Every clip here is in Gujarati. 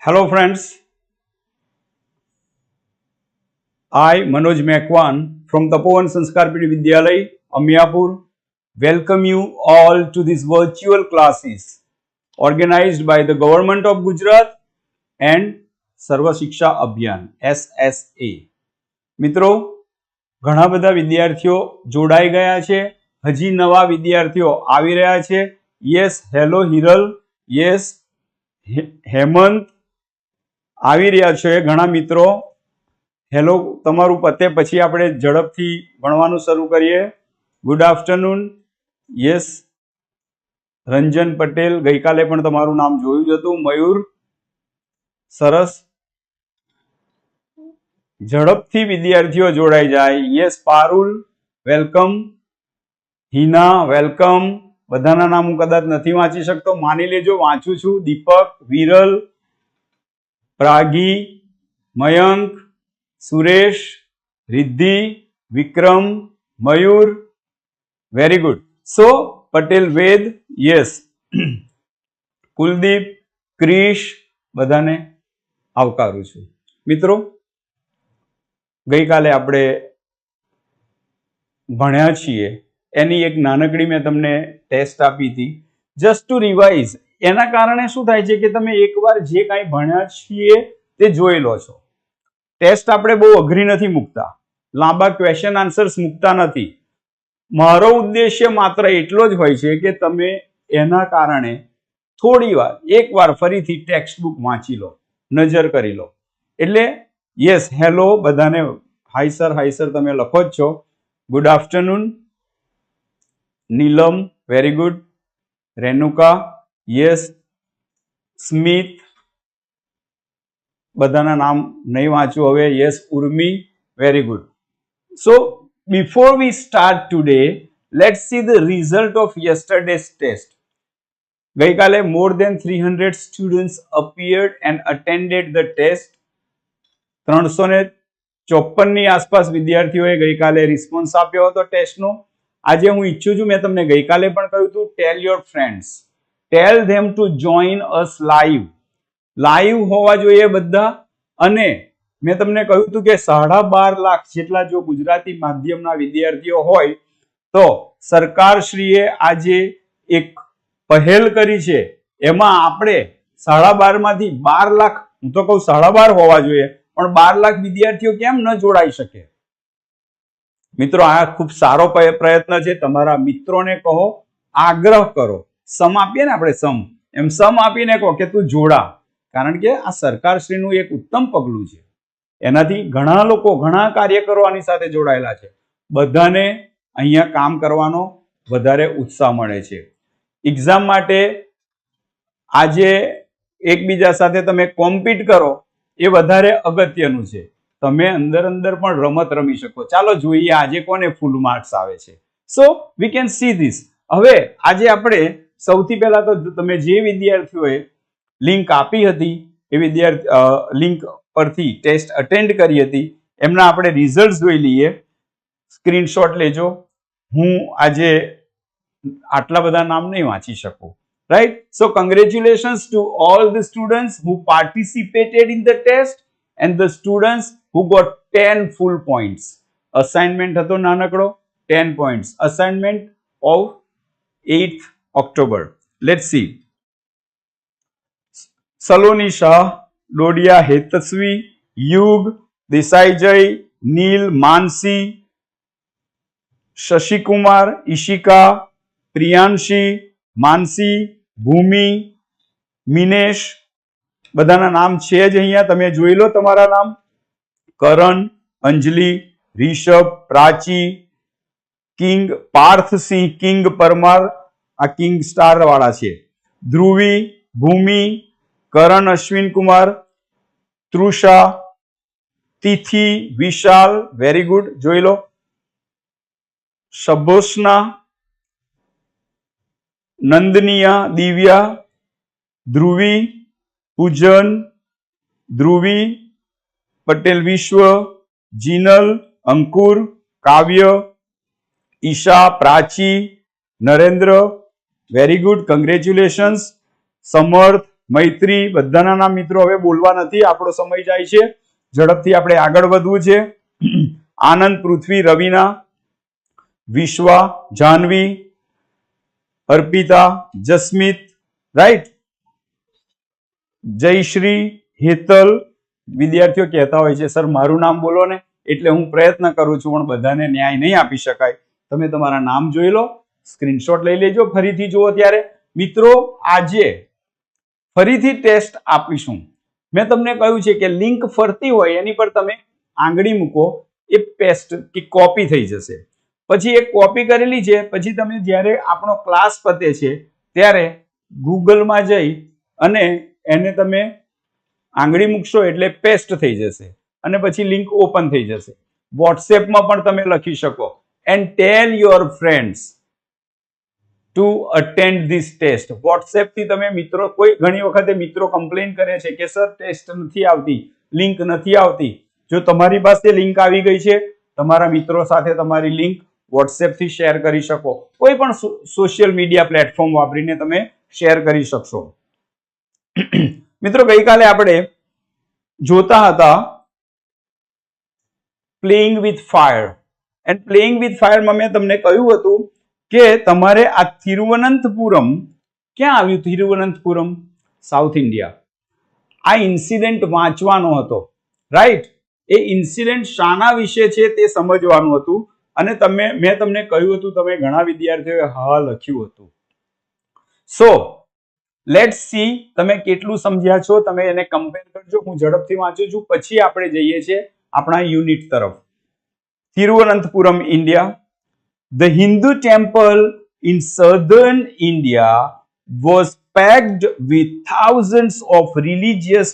Hello friends, I Manoj Mekwan from Tapovan Sanskar Pidi Vidyalay, Amiyapur, welcome you all to these virtual classes organized by the Government of Gujarat and Sarva Shiksha Abhiyan SSA. મિત્રો ઘણા બધા વિદ્યાર્થીઓ જોડાઈ ગયા છે, હજી નવા વિદ્યાર્થીઓ આવી રહ્યા છે. Yes, hello Hiral, yes Hemant આવી રહ્યા છે ઘણા મિત્રો. હેલો, તમારું પતે પછી આપણે ઝડપથી ભણવાનું શરૂ કરીએ. Good afternoon. Yes, Ranjan Patel, ગઈકાલે પણ તમારું નામ જોયું જ હતું. મયુર, સરસ. ઝડપથી વિદ્યાર્થીઓ જોડાઈ જાય. Yes, Parul, welcome. Hina, welcome. બધાના નામ હું કદાચ નથી વાંચી શકતો, માની લેજો વાંચું છું. દીપક, વિરલ, પ્રાગી, મયંક, સુરેશ, રિદ્ધિ, વિક્રમ, મયુર, વેરી ગુડ. સો પટેલ વેદ, યસ, કુલદીપ, ક્રિશ, બધાને આવકારું છું. મિત્રો, ગઈકાલે આપણે ભણ્યા છીએ એની એક નાનકડી મેં તમને ટેસ્ટ આપી હતી, જસ્ટ ટુ રિવાઇઝ. એના કારણે શું થાય છે કે તમે એકવાર જે કાંઈ ભણ્યા છીએ તે જોઈ લો છો. ટેસ્ટ આપણે બહુ અઘરી નથી મૂકતા, લાંબા ક્વેશ્ચન આન્સર્સ મૂકતા નથી. મારો ઉદ્દેશ્ય માત્ર એટલો જ હોય છે કે તમે એના કારણે થોડી વાર એકવાર ફરીથી ટેક્સ્ટ બુક વાંચી લો, નજર કરી લો. એટલે યસ, હેલો બધાને. હાય સર તમે લખો જ છો. Good afternoon. Neelam, very good. Renuka, yes. Smit, બધાના નામ નહીં વાંચું હવે. Yes, Urmi, very good. So before we start today, let's see the result of yesterday's test. ગઈકાલે more than 300 students appeared and attended the test. 354 ની આસપાસ વિદ્યાર્થીઓએ ગઈકાલે રિસ્પોન્સ આપ્યો હતો ટેસ્ટનો. આજે હું ઈચ્છું છું, મેં તમને ગઈકાલે પણ કહ્યું હતું, tell your friends, tell them to join us live. Live હોવા જોઈએ બધા. અને મેં તમને કહ્યું હતું કે 12.5 લાખ જેટલા જો ગુજરાતી માધ્યમના વિદ્યાર્થીઓ હોય તો સરકારશ્રીએ આજે એક પહેલ કરી છે. એમાં આપણે 12.5 માંથી 12 લાખ, હું તો કહું 12.5 હોવા જોઈએ, પણ 12 લાખ વિદ્યાર્થીઓ કેમ ન જોડાઈ શકે? મિત્રો, આ ખૂબ સારો પ્રયત્ન છે. તમારા મિત્રોને કહો, આગ્રહ કરો. સમ આપીએ ને આપણે, સમ, એમ સમ આપીને કહો કે તું જોડા. કારણ કે આ સરકારશ્રીનું એક ઉત્તમ પગલું છે. એનાથી ઘણા લોકો, ઘણા કાર્યકરો આની સાથે જોડાયેલા છે. બધાને અહીંયા કામ કરવાનો વધારે ઉત્સાહ મળે છે. એક્ઝામ માટે આજે એકબીજા સાથે તમે કોમ્પીટ કરો એ વધારે અગત્યનું છે. તમે અંદર પણ રમત રમી શકો. ચાલો જોઈએ આજે કોને ફૂલ માર્ક્સ આવે છે. સો વી કેન સી ધીસ. હવે આજે આપણે સૌથી પહેલા તો તમે જે વિદ્યાર્થીઓએ લિંક આપી હતી એ લિંક પરથી ટેસ્ટ અટેન્ડ કરી હતી એમના આપણે રિઝલ્ટ જોઈ લઈએ. સ્ક્રીનશોટ લેજો. હું આજે આટલા બધા નામ નહીં વાંચી શકું, right? So congratulations to all the students who participated in the test and the students who got 10 full points. Assignment હતો નાનકડો, 10 points. Assignment of 8th October. Let's see. Saloni Shah, Dodiya હેતસ્વી, યુગ, દેસાઈ જય, નીલ, માનસી, શશિકુમાર, ઈશિકા, પ્રિયાંશી, માનસી, ભૂમિ, મિનેશ, બધાના નામ છે જ અહીંયા, તમે જોઈ લો તમારા નામ. કરણ, અંજલિ, રિષભ, પ્રાચી, કિંગ, પાર્થસિંહ, કિંગ પરમાર, આ કિંગ સ્ટાર વાળા છે. ધ્રુવી, ભૂમિ, કરણ અશ્વિન કુમાર, તૃષા, તિથિ, વિશાલ, વેરી ગુડ, જોઈ લો. શભોષ્ના, નંદનિયા, દિવ્યા, ધ્રુવી, પૂજન, ધ્રુવી, પટેલ વિશ્વ, જીનલ, અંકુર, કાવ્ય, ઈશા, પ્રાચી, નરેન્દ્ર, વેરી ગુડ, કંગ્રેચ્યુલેશન્સ. સમર્થ, મૈત્રી, બધાના નામ મિત્રો હવે બોલવા નથી, આપણો સમય જાય છે, ઝડપથી આપણે આગળ વધવું છે. આનંદ, પૃથ્વી, રવિના, વિશ્વા, જાહ્નવી, અર્પિતા, જસ્મિત, રાઈટ, જયશ્રી, હેતલ. વિદ્યાર્થીઓ કહેતા હોય છે સર મારું નામ બોલો ને, એટલે હું પ્રયત્ન કરું છું પણ બધાને ન્યાય નહીં આપી શકાય. તમે તમારા નામ જોઈ લો, સ્ક્રીનશોટ લઈ લેજો ફરીથી જુઓ ત્યારે. મિત્રો આજે ફરીથી ટેસ્ટ આપીશું. મેં તમને કહ્યું છે કે લિંક ફરતી હોય એની પર તમે આંગળી મૂકો, એ પેસ્ટ કે કોપી થઈ જશે. પછી એક કોપી કરેલી છે, પછી તમે જ્યારે આપણો ક્લાસ પતે છે ત્યારે ગૂગલમાં જઈ અને એને તમે આંગળી મૂકશો એટલે પેસ્ટ થઈ જશે અને પછી લિંક ઓપન થઈ જશે. વોટ્સએપમાં પણ તમે લખી શકો and tell your friends to attend this test. WhatsApp થી તમે મિત્રો, કોઈ ઘણી વખતે મિત્રો કમ્પ્લેન કરે છે કે સર ટેસ્ટ નથી આવતી, લિંક નથી આવતી. જો તમારી પાસે લિંક આવી ગઈ છે, તમારા મિત્રો સાથે તમારી લિંક વોટ્સએપ થી શેર કરી શકો. કોઈ પણ સોશિયલ મીડિયા પ્લેટફોર્મ વાપરીને તમે શેર કરી શકશો. મિત્રો ગઈકાલે આપણે જોતા હતા playing with fire, and playing with ફાયરમાં મેં તમને કહ્યું હતું કે તમારે આ તિરુવનંતપુરમ, ક્યાં આવ્યું તિરુવનંતપુરમ? South India. આ ઇન્સિડન્ટ વાંચવાનો હતો, રાઈટ? એ ઇન્સિડન્ટ શાના વિશે છે તે સમજવાનું હતું અને મેં તમને કહ્યું હતું, તમે ઘણા વિદ્યાર્થીઓએ હા લખ્યું હતું. સો લેટ્સ સી તમે કેટલું સમજ્યા છો, તમે એને કમ્પેર કરજો. હું ઝડપથી વાંચું છું, પછી આપણે જઈએ છીએ આપણા યુનિટ તરફ. Thiruvananthapuram, India. The Hindu temple in southern India was packed with thousands of religious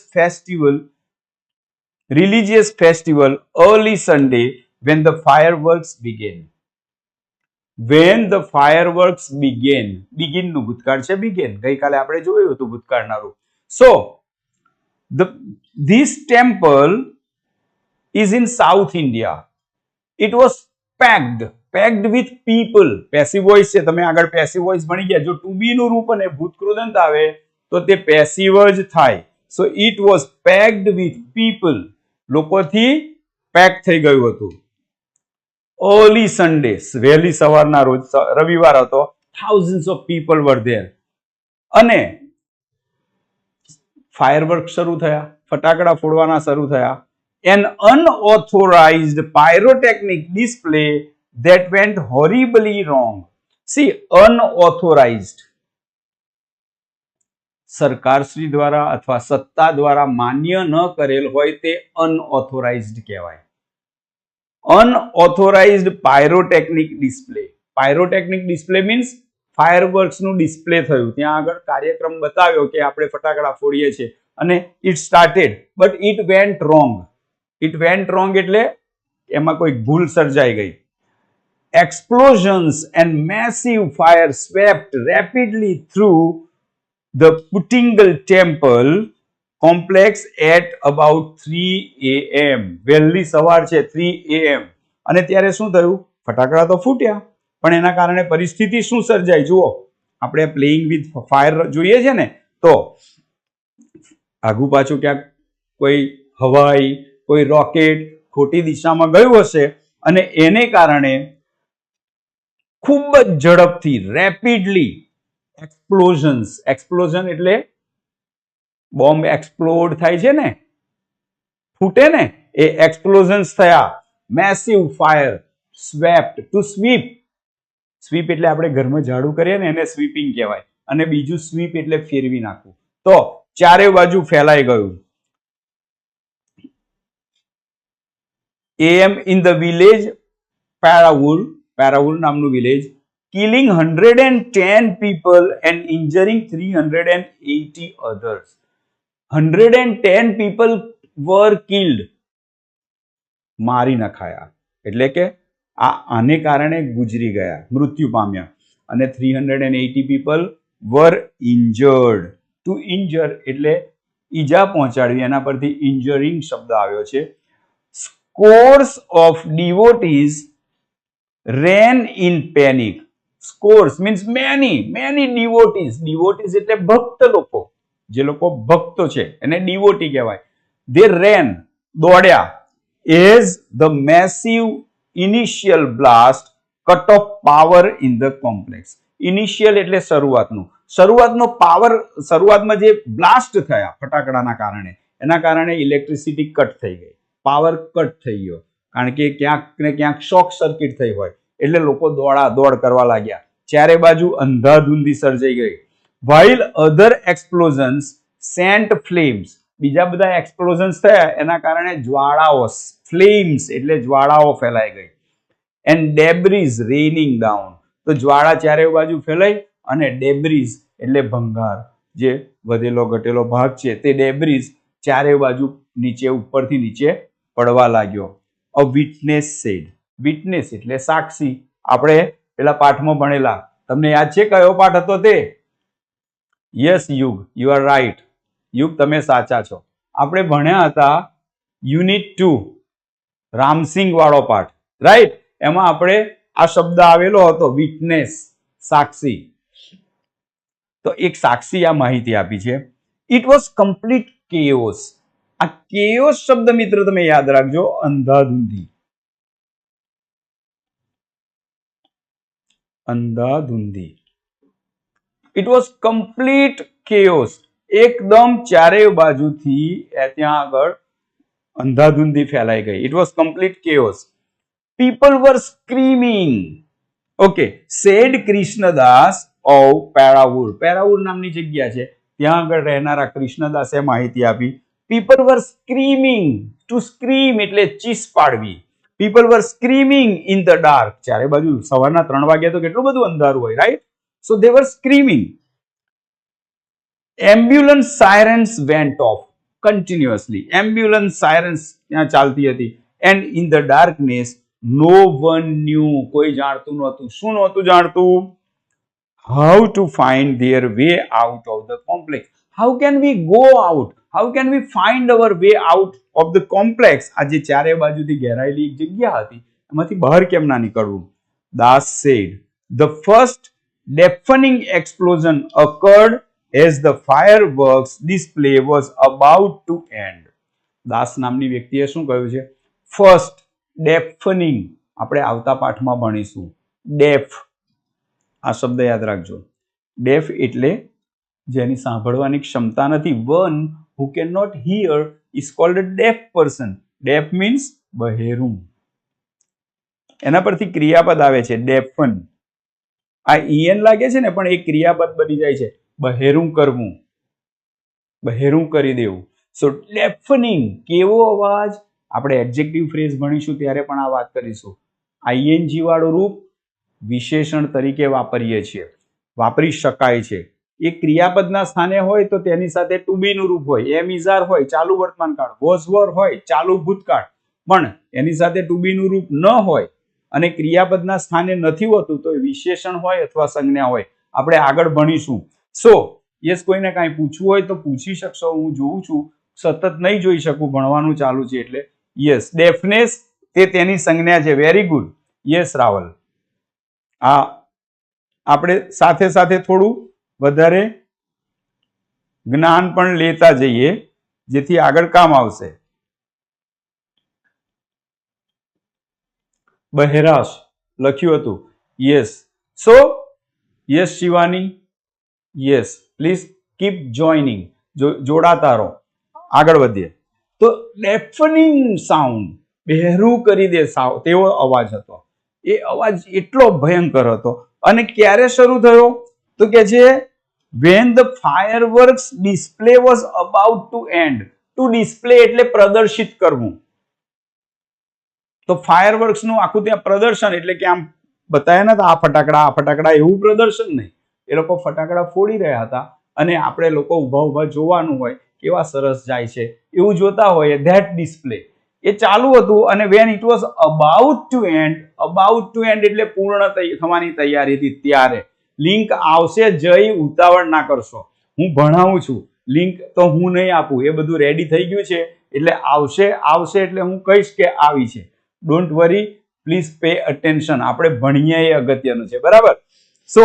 festival early Sunday when the fireworks began. When the fireworks began, begin નું ભૂતકાળ છે begin. ગઈકાલે આપણે જોયું હતું ભૂતકાળનારું. So this temple is in South India. It was packed with people. Passive voice છે, તમે આગળ પેસિવ વોઇસ ભણી ગયા. જો ટુ બી નું રૂપ અને ભૂતકૃદંત આવે તો તે પેસિવ જ થાય. So it was packed with people. લોકોથી પેક થઈ ગયું હતું. early Sundays, વહેલી સવારના રોજ, રવિવાર હતો. thousands of people were there. અને ફાયરવર્ક શરૂ થયા, ફટાકડા ફોડવાના શરૂ થયા. An unauthorized pyrotechnic display that went horribly wrong. See, unauthorized. સરકારશ્રી દ્વારા અથવા સત્તા દ્વારા માન્ય ન કરેલ હોય તે unauthorized કહેવાય. Unauthorized pyrotechnic display. Pyrotechnic display means fireworks નું ડિસ્પ્લે થયું. ત્યાં આગળ કાર્યક્રમ બતાવ્યો કે આપણે ફટાકડા ફોડીએ છીએ અને it started but it went wrong. It went wrong એટલે એમાં કોઈ ભૂલ સર્જાઈ ગઈ. Explosions and massive fire swept rapidly through the Puttingal temple complex at about 3 AM. વહેલી સવાર છે, 3 AM. અને ત્યારે શું થયું? ફટાકડા તો ફૂટ્યા, પણ એના કારણે પરિસ્થિતિ શું સર્જાઈ જુઓ. આપણે પ્લેઇંગ વિથ ફાયર જોઈએ છે ને, તો આગુ પાછું ક્યાંક કોઈ હવાઈ, કોઈ રોકેટ ખોટી દિશામાં ગયું હશે અને એને કારણે ખૂબ જ ઝડપથી રેપિડલી એક્સપ્લોઝન એટલે બોમ્બ એક્સપ્લોડ થાય છે ને, ફૂટે ને, એ એક્સપ્લોઝન્સ થયા. Massive fire swept, to sweep. Sweep એટલે આપણે ઘરમાં ઝાડુ કરીએ ને એને સ્વીપિંગ કહેવાય, અને બીજું સ્વીપ એટલે ફેરવી નાખવું. તો ચારે બાજુ ફેલાઈ ગયું. AM in the village Paravul નામનું village, killing 110 people and injuring 380 others. 110 people were killed. મારી નખાયા એટલે કે આને કારણે ગુજરી ગયા, મૃત્યુ પામ્યા. અને 380 people were injured. To injure એટલે ઈજા પહોંચાડવી, એના પરથી injuring શબ્દ આવ્યો છે. Scores of devotees ran in panic. Scores means many devotees. Devotees એટલે ભક્ત લોકો. જે લોકો ભક્તો છે એને ડિવોટી કહેવાય. દે રેન, દોડ્યા, as the massive initial blast cut off power in the complex. Initial એટલે શરૂઆતનો પાવર, શરૂઆતમાં જે બ્લાસ્ટ થયા ફટાકડાના કારણે, એના કારણે ઇલેક્ટ્રિસિટી કટ થઈ ગઈ, પાવર કટ થઈ ગયો, કારણ કે ક્યાંક ને ક્યાંક શોક સર્કિટ થઈ હોય એટલે લોકો દોડ કરવા લાગ્યા. ચારે બાજુ અંધાધૂંધી સર્જાઈ ગઈ. while other explosions sent flames, બીજા બધા એક્સપ્લોઝન્સ થયા એના કારણે જ્વાળાઓ, ફ્લેમ્સ એટલે જ્વાળાઓ ફેલાઈ ગઈ. and debris raining down, તો જ્વાળા ચારે બાજુ ફેલાઈ અને ડેબ્રીઝ એટલે ભંગાર, જે વધેલો ઘટેલો ભાગ છે તે ડેબ્રીઝ ચારે બાજુ નીચે, ઉપરથી નીચે પડવા લાગ્યો. અ વિટનેસ સેડ, વિટનેસ એટલે સાક્ષી. આપણે પેલા પાઠમાં ભણેલા, તમને યાદ છે કયો પાઠ હતો તે? યસ યુગ, યુ આર રાઈટ. યુગ, તમે સાચા છો. આપણે ભણ્યા હતા યુનિટ 2 રામસિંગ વાળો પાઠ, રાઈટ? એમાં આપણે આ શબ્દ આવેલો હતો, વિટનેસ, સાક્ષી. તો એક સાક્ષી આ માહિતી આપી છે. It was complete chaos. આ કેઓસ શબ્દ મિત્ર તમે યાદ રાખજો, અંધાધૂંધી, અંધાધૂંધી. ઇટ વોઝ કમ્પ્લીટ કેઓસ, એકદમ ચારે બાજુથી ત્યાં આગળ અંધાધૂંધી ફેલાઈ ગઈ. It was complete chaos. People were screaming, okay, said Krishnadas of Paravur. Paravur નામની જગ્યા છે, ત્યાં આગળ રહેનારા કૃષ્ણદાસે માહિતી આપી. People were screaming, to scream એટલે ચીસ પાડવી. People were screaming in the dark, ચારે બાજુ સવારના 3 વાગ્યા તો કેટલું બધું અંધારું હોય, right? So they were screaming. Ambulance sirens went off continuously, ambulance sirens ત્યાં ચાલતી હતી. And in the darkness no one knew, કોઈ જાણતું નહોતું. શું નહોતું જાણતું? How to find their way out of the complex. How can we go out, how can we find our way out of the complex. આ જે ચારે બાજુથી ઘેરાયેલી એક જગ્યા હતી એમાંથી બહાર કેમ ના નીકળવું? Das said the first deafening explosion occurred as the fireworks display was about to end. દાસ નામની વ્યક્તિએ શું કહ્યું છે? ફર્સ્ટ ડેફનિંગ, આપણે આવતા પાઠમાં ભણીશું. ડેફ, આ શબ્દ યાદ રાખજો. ડેફ એટલે જેની સાંભળવાની ક્ષમતા નથી. One who can not hear is called a deaf person. Deaf means બહેરું. એના પરથી ક્રિયાપદ આવે છે ડેફન. આ ઈએન લાગે છે ને, પણ એ ક્રિયાપદ બની જાય છે, બહેરું કરવું, બહેરું કરી દેવું. સો ડેફનિંગ, કેવો અવાજ? આપણે એડજેક્ટિવ ફ્રેઝ ભણીશું ત્યારે પણ આ વાત કરીશું. આઈએનજી વાળું રૂપ વિશેષણ તરીકે વાપરીએ છીએ, વાપરી શકાય છે. એ ક્રિયાપદના સ્થાને હોય તો તેની સાથે ટુ બી નું રૂપ હોય, એમ ઇઝ આર હોય ચાલુ વર્તમાન કાળ, વોઝ વર હોય ચાલુ ભૂતકાળ. પણ એની સાથે ટુ બી નું રૂપ ન હોય અને ક્રિયાપદના સ્થાને નથી હોતું તો વિશેષણ હોય અથવા સંજ્ઞા હોય. આપણે આગળ ભણીશું. સો યસ, કોઈને કાંઈ પૂછવું હોય તો પૂછી શકશો. હું જોઉં છું, સતત નહીં જોઈ શકું, ભણવાનું ચાલુ છે એટલે. યસ, ડેફનેસ તે તેની સંજ્ઞા છે. Very good. યસ રાવલ. આ આપણે સાથે સાથે થોડું વધારે જ્ઞાન પણ લેતા જઈએ જેથી આગળ કામ આવશે. બહેરાશ લખ્યું હતું. Yes. So yes Shivani, yes please keep joining, જોડાતા રહો. આગળ વધીએ તો ડેફનિંગ સાઉન્ડ, બહેરું કરી દે સાવ તેવો અવાજ હતો. એ અવાજ એટલો ભયંકર હતો. અને ક્યારે શરૂ થયો તો કે છે when the fireworks display was about to end. to display એટલે પ્રદર્શિત કરવું. તો ફાયરવર્ક્સ નું આખું ત્યાં પ્રદર્શન એટલે કે આમ બતાવ્યા નતા આ ફટાકડા એવું પ્રદર્શન નહીં. એ લોકો ફટાકડા ફોડી રહ્યા હતા અને આપણે લોકો ઉભા જોવાનું હોય કેવા સરસ જાય છે એવું જોતા હોય. ધેટ ડિસ્પ્લે એ ચાલુ હતું અને when it was about to end એટલે પૂર્ણ થવાની તૈયારી હતી ત્યારે. લિંક આવશે, જઈ ઉતાવળ ના કરશો, હું ભણાવું છું, લિંક તો હું નહીં આપું. એ બધું રેડી થઈ ગયું છે એટલે આવશે એટલે હું કહીશ કે આવી છે. Don't worry, please pay attention. આપણે ભણીએ એ અગત્યનું છે, બરાબર? સો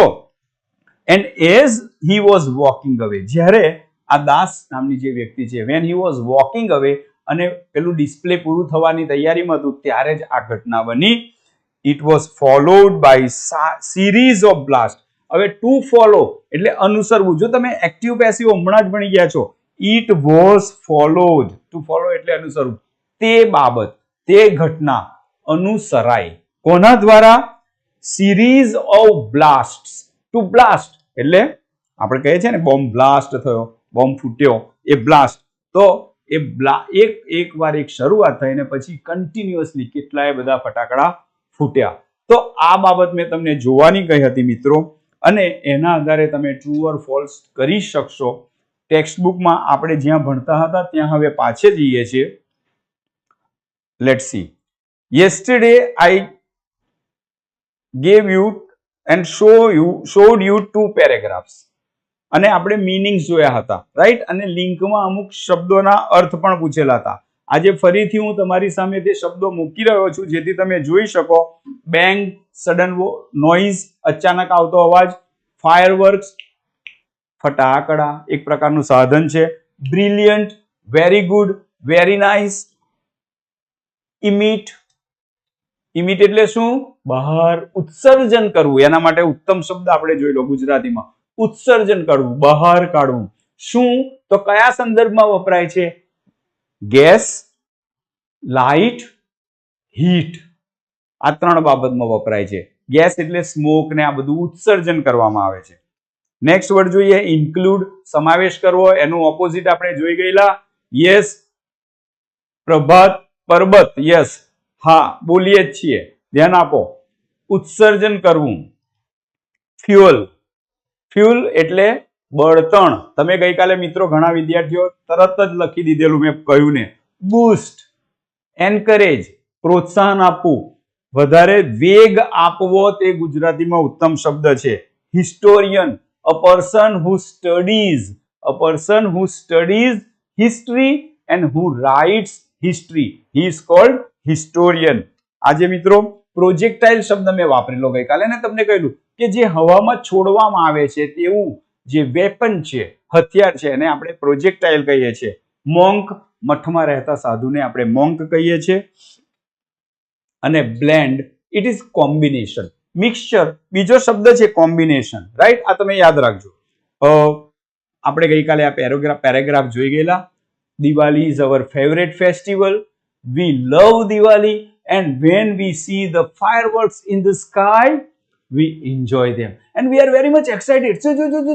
and as he was walking અવે, જ્યારે આ દાસ નામની જે વ્યક્તિ છે, when he was walking away, અને પેલું ડિસ્પ્લે પૂરું થવાની તૈયારીમાં હતું ત્યારે જ આ ઘટના બની. It was followed by series of blast. હવે ટુ ફોલો એટલે અનુસરવું. જો તમે એક્ટિવ પેસિવ હમણાં જ ભણી ગયા છો. It was followed. To follow એટલે અનુસરવું. તે બાબત, તે ઘટના અનુસરાય. કોના દ્વારા? Series of blast. To blast એટલે આપણે કહીએ છીએ ને બોમ્બ બ્લાસ્ટ થયો, બોમ્બ ફૂટ્યો, એ બ્લાસ્ટ. તો એ એક વાર એક શરૂઆત થઈને પછી કન્ટિન્યુઅસલી કેટલાય બધા ફટાકડા ફૂટ્યા. તો આ બાબત મેં તમને જોવાની કહી હતી મિત્રો, અને એના આધારે તમે ટ્રુ ઓર ફોલ્સ કરી શકશો. ટેક્સ્ટ બુકમાં આપણે જ્યાં ભણતા હતા ત્યાં હવે પાછે જઈએ છીએ. Let's see. Yesterday I gave you and showed you two paragraphs, અને આપણે મીનિંગ્સ જોયા હતા, રાઈટ, અને લિંકમાં અમુક શબ્દોના અર્થ પણ પૂછેલા હતા. આજે ફરીથી હું તમારી સામે તે શબ્દો મૂકી રહ્યો છું જેથી તમે જોઈ શકો. બેંગ, સડન નોઇઝ, અચાનક આવતો અવાજ. ફાયરવર્ક્સ, ફટાકડા, એક પ્રકારનું સાધન છે. Brilliant, very good, very nice. Emit, emit એટલે શું? બહાર ઉત્સર્જન કરવું. એના માટે ઉત્તમ શબ્દ આપણે જોઈ લો ગુજરાતીમાં. ઉત્સર્જન કરવું, બહાર કાઢવું. શું? તો કયા સંદર્ભમાં વપરાય છે? ગેસ, લાઇટ, હીટ, આ ત્રણ બાબતમાં વપરાય છે. ગેસ એટલે સ્મોક ને આ બધું ઉત્સર્જન કરવામાં આવે છે. નેક્સ્ટ વર્ડ જોઈએ, ઇન્ક્લુડ, સમાવેશ કરવો. એનું ઓપોઝિટ આપણે જોઈ ગયેલા. યસ, પ્રભાત, પરબત, યસ, હા બોલીએ જ છીએ, ધ્યાન આપો. ઉત્સર્જન કરવું. ફ્યુઅલ, ફ્યુઅલ એટલે બળતણ. તમે ગઈકાલે મિત્રો ઘણા વિદ્યાર્થીઓ તરત જ લખી દીધેલું મેં કહ્યું ને. બૂસ્ટ, એન્કરેજ, પ્રોત્સાહન આપવું, વધારે વેગ આપવો, તે ગુજરાતીમાં ઉત્તમ શબ્દ છે. Historian, a person who studies history and who writes history, he is called historian. આજે મિત્રો પ્રોજેક્ટાઇલ શબ્દ મેં વાપરેલો ગઈકાલે ને તમને કહ્યું કે જે હવામાં છોડવામાં આવે છે તેવું જે વેપન છે, હથિયાર છે, એને આપણે પ્રોજેક્ટાઇલ કહીએ છીએ. મોંક, મઠમાં રહેતા સાધુને આપણે મોંક કહીએ છીએ. અને blend, it is combination, mixture. બીજો શબ્દ છે કોમ્બિનેશન, રાઈટ. આ તમે યાદ રાખજો. આપણે ગઈકાલે આ પેરેગ્રાફ જોઈ ગયેલા. Diwali is our favourite festival. We love Diwali, and when we see the fireworks in the sky, we enjoy them and we are very much excited.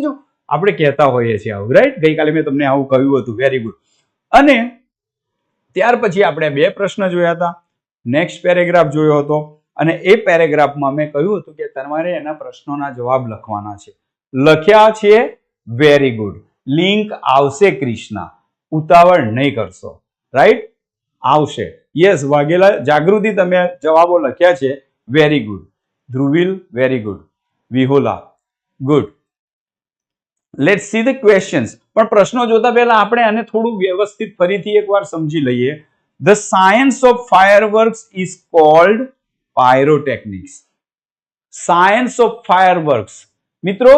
જો આપણે કહેતા હોઈએ છીએ આવું, રાઈટ. ગઈકાલે મેં તમને આવું કહ્યું હતું. Very good. અને ત્યાર પછી આપણે બે પ્રશ્ન જોયા હતા. નેક્સ્ટ પેરેગ્રાફ જોયો હતો, અને એ પેરેગ્રાફમાં મેં કહ્યું હતું કે તમારે એના પ્રશ્નોના જવાબ લખવાના છે. લખ્યા છે વેરી ગુડ. લિંક આવશે ક્રિષ્ના, ઉતાવળ નહીં કરશો, રાઈટ. આવશે. યસ, વાઘેલા જાગૃતિ, તમે જવાબો લખ્યા છે. Very good. Dhruvil, very good. Vihola, good. Let's see the questions. પણ પ્રશ્નો જોતા પહેલા આપણે આને થોડું વ્યવસ્થિત ફરીથી એકવાર સમજી લઈએ. The science of fireworks is called pyrotechnics. Science of fireworks. મિત્રો,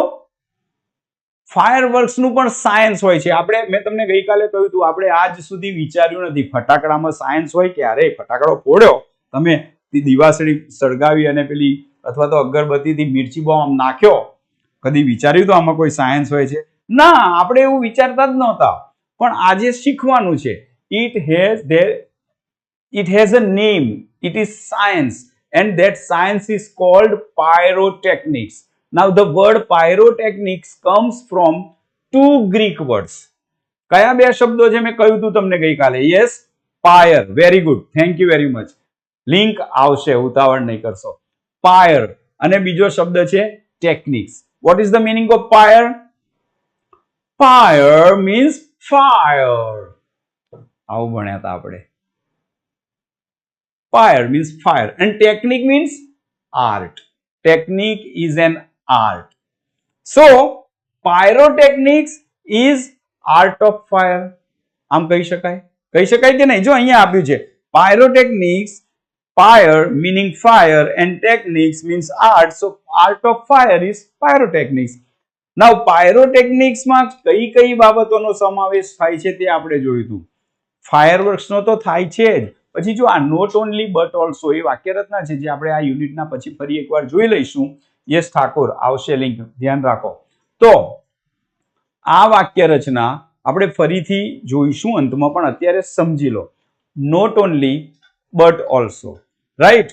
ફાયરવર્ક્સ નું પણ સાયન્સ હોય છે. મેં તમને ગઈકાલે કહ્યું હતું, આપણે આજ સુધી વિચાર્યું નથી ફટાકડામાં સાયન્સ હોય. ક્યારે ફટાકડો ફોડ્યો તમે, દીવાસળી સળગાવી અને પેલી અથવા તો અગરબત્તીથી મિર્ચી બોમ્બ નાખ્યો, કદી વિચાર્યું તો આમાં કોઈ સાયન્સ હોય છે? ના, આપણે એવું વિચારતા જ નહોતા. પણ આજે શીખવાનું છે. it has a name. It is science, and that science is called pyrotechnics. Now the word pyrotechnics comes from two Greek words. કયા બે શબ્દો છે મેં કહ્યું હતું તમને ગઈકાલે? Yes, fire. Very good, thank you very much. Link આવશે, ઉતાવળ નહીં કરશો. ફાયર, અને બીજો શબ્દ છે techniques. What is the meaning of fire? Fire means fire. આવું ભણ્યા હતા આપણે. Fire means fire, and technique means art. Technique is an art. So pyrotechnics is art of fire. આમ કહી શકાય કે નહીં? જો અહીંયા આપ્યું છે pyrotechnics, fire meaning fire, and techniques means art. So art of fire is pyrotechnics. નાઉ પાયરોટેકનિક્સમાં કઈ કઈ બાબતોનો સમાવેશ થાય છે તે આપણે જોયું હતું. ફાયરવર્ક્સનો તો થાય છે જ, પછી જો આ not only but also a વાક્યરચના છે જે આપણે આ યુનિટના પછી ફરી એકવાર જોઈ લઈશું. યસ ઠાકોર આવશે લિંક, ધ્યાન રાખો. તો આ વાક્યરચના આપણે ફરીથી જોઈશું અંતમાં, પણ અત્યારે સમજી લો. Not only but also, right?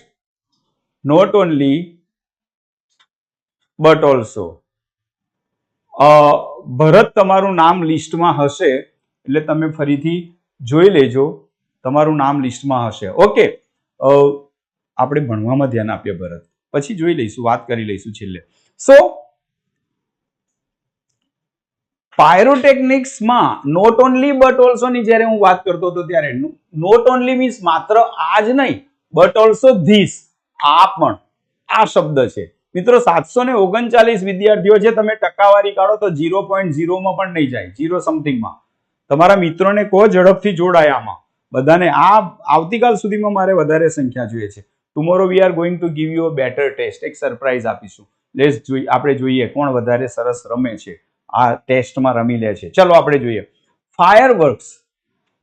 Not only but also. Bharat તમારું નામ લિસ્ટમાં હશે એટલે તમે ફરીથી જોઈ લેજો, તમારું નામ લિસ્ટમાં હશે. ઓકે, આપણે ભણવામાં ધ્યાન આપીએ ભરત, પછી જોઈ લઈશું, વાત કરી લઈશું છેલ્લે. સો પાયરોટેકનિક્સમાં નોટ ઓનલી બટ ઓલ્સો ની જ્યારે હું વાત કરતો હતો ત્યારે નોટ ઓનલી મીન્સ માત્ર આ જ નહીં, બટ ઓલ્સો ધીસ, આ પણ, આ શબ્દ છે. મિત્રો 739 વિદ્યાર્થીઓ છે, તમે ટકાવારી કાઢો તો 0.0 માં પણ નહીં જાય, 0 સમથિંગમાં. તમારા મિત્રોને કહો ઝડપથી જોડાય આમાં બધાને. આ આવતીકાલ સુધીમાં મારે વધારે સંખ્યા જોઈએ છે. Tomorrow we are going to give you a better test, એક સરપ્રાઈઝ આપીશું. લેટ્સ જોઈએ, આપણે જોઈએ કોણ વધારે સરસ રમે છે, આ ટેસ્ટમાં રમી લે છે. ચલો આપણે જોઈએ. ફાયરવર્ક્સ,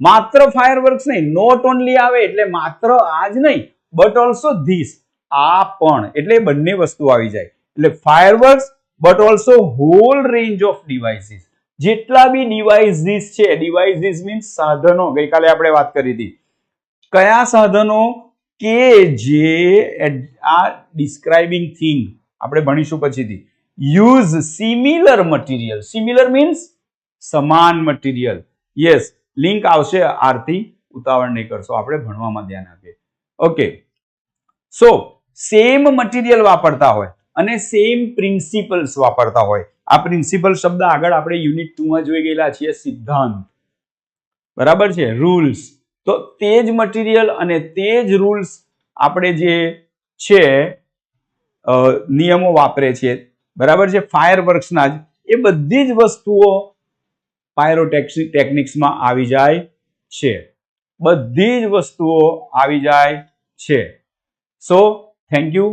માત્ર ફાયરવર્ક્સ નહીં, નોટ ઓનલી આવે એટલે માત્ર આ જ નહીં, બટ ઓલ્સો ધીસ, આ પણ, એટલે બંને વસ્તુ આવી જાય. એટલે fireworks but also whole range of devices, જેટલા બી ડિવાઇસીસ છે, ડિવાઇસીસ મીન્સ સાધનો, ગઈકાલે આપણે વાત કરી હતી. કયા સાધનો? કે જે આ ડિસ્ક્રાઇબિંગ થિંગ આપણે ભણીશું પછીથી. Use similar material, similar means સમાન મટીરિયલ. યસ, લિંક આવશે આરતી, ઉતાવળ નહીં કરશો, આપણે ભણવામાં ધ્યાન આપીએ. ઓકે, સો સેમ મટીરિયલ વાપરતા હોય અને સેમ પ્રિન્સિપલ્સ વાપરતા હોય. આ પ્રિન્સિપલ શબ્દ આગળ આપણે યુનિટ 2 માં જોઈ ગયેલા છીએ, સિદ્ધાંત, બરાબર છે, રૂલ્સ. તો તે જ મટીરિયલ અને તે જ રૂલ્સ આપણે જે છે નિયમો વાપરે છે, બરાબર છે, ફાયરવર્ક્સના જ, એ બધી જ વસ્તુઓ પાયરોટેકનિક્સમાં આવી જાય છે, બધી જ વસ્તુઓ આવી જાય છે. સો થેન્ક યુ,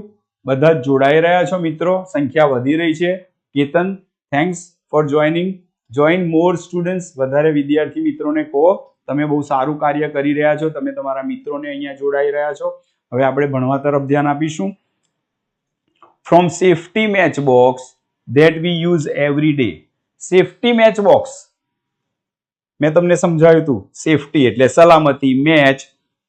બધા જોડાઈ રહ્યા છો મિત્રો, સંખ્યા વધી રહી છે. Ketan, thanks for joining. Join more students, વધારે વિદ્યાર્થી મિત્રોને કહો, તમે બહુ સારું કાર્ય કરી રહ્યા છો, તમે તમારા મિત્રોને અહીંયા જોડાઈ રહ્યા છો. હવે આપણે ભણવા તરફ ધ્યાન આપીશું. From safety match box that we use every day. Safety match box મેં તમને સમજાવ્યું હતું. સેફટી એટલે સલામતી, મેચ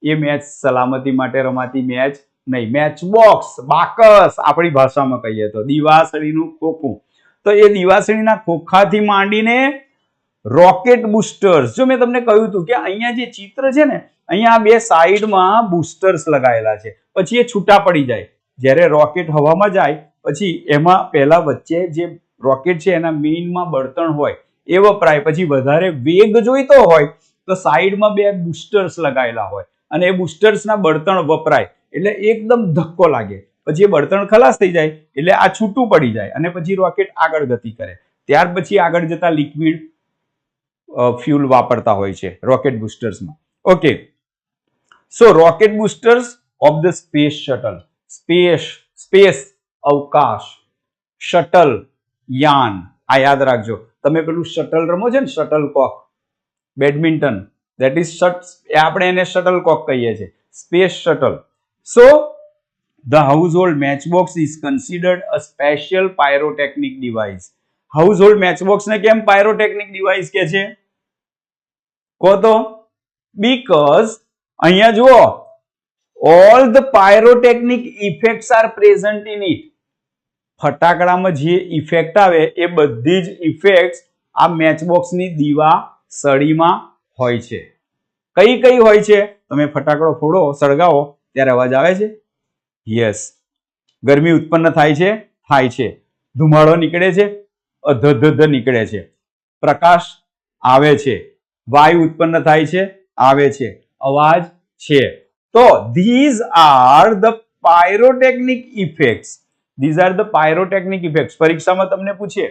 એ મેચ સલામતી માટે રમાતી મેચ નહીં, મેચ બોક્સ, બાકસ આપણી ભાષામાં કહીએ તો, દીવાસળીનું ખોખું. તો એ દીવાસળીના ખોખાથી માંડીને રોકેટ બુસ્ટર્સ, જો મેં તમને કહ્યું હતું કે અહીંયા જે ચિત્ર છે ને, અહીંયા બે સાઈડમાં બુસ્ટર્સ લગાવેલા છે, પછી એ છૂટા પડી જાય. જ્યારે રોકેટ હવામાં જાય પછી એમાં પહેલા વચ્ચે જે રોકેટ છે એના મેઇનમાં બળતણ હોય એ વપરાય, પછી વધારે વેગ જોઈતો હોય તો સાઈડમાં બે બુસ્ટર્સ લગાવેલા હોય અને એ બુસ્ટર્સના બળતણ વપરાય, એટલે એકદમ ધક્કો લાગે, પછી એ બળતણ ખલાસ થઈ જાય એટલે આ છૂટું પડી જાય અને પછી રોકેટ આગળ ગતિ કરે. ત્યાર પછી આગળ જતા લિક્વિડ ફ્યુલ વાપરતા હોય છે રોકેટ બુસ્ટર્સમાં. Okay, so rocket boosters of the space shuttle. Space અવકાશ, શટલ યાન, આ યાદ રાખજો. તમે પેલું શટલ રમો છો ને, shuttle cock, badminton, that is આપણે એને શટલ કોક કહીએ છીએ, space shuttle. So the household matchbox is considered a special pyrotechnic device. Household matchbox ને કેમ પાયરોટેકનિક ડિવાઇસ કે છે? કહો તો. બીકોઝ અહીંયા જુઓ, all the pyrotechnic effects are present in it. ફટાકડામાં જે ઇફેક્ટ આવે એ બધી જ ઇફેક્ટ્સ આ મેચબોક્સની દીવા સળીમાં હોય છે. કઈ કઈ હોય છે? તમે ફટાકડો ફોડો, સળગાવો ત્યારે અવાજ આવે છે? યસ. ગરમી ઉત્પન્ન થાય છે? થાય છે. ધુમાડો નીકળે છે? અધધધ નીકળે છે. પ્રકાશ આવે છે. વાયુ ઉત્પન્ન થાય છે? આવે છે. અવાજ છે. તો these are the pyrotechnic effects. These are the pyrotechnic effects. પરીક્ષામાં તમને પૂછે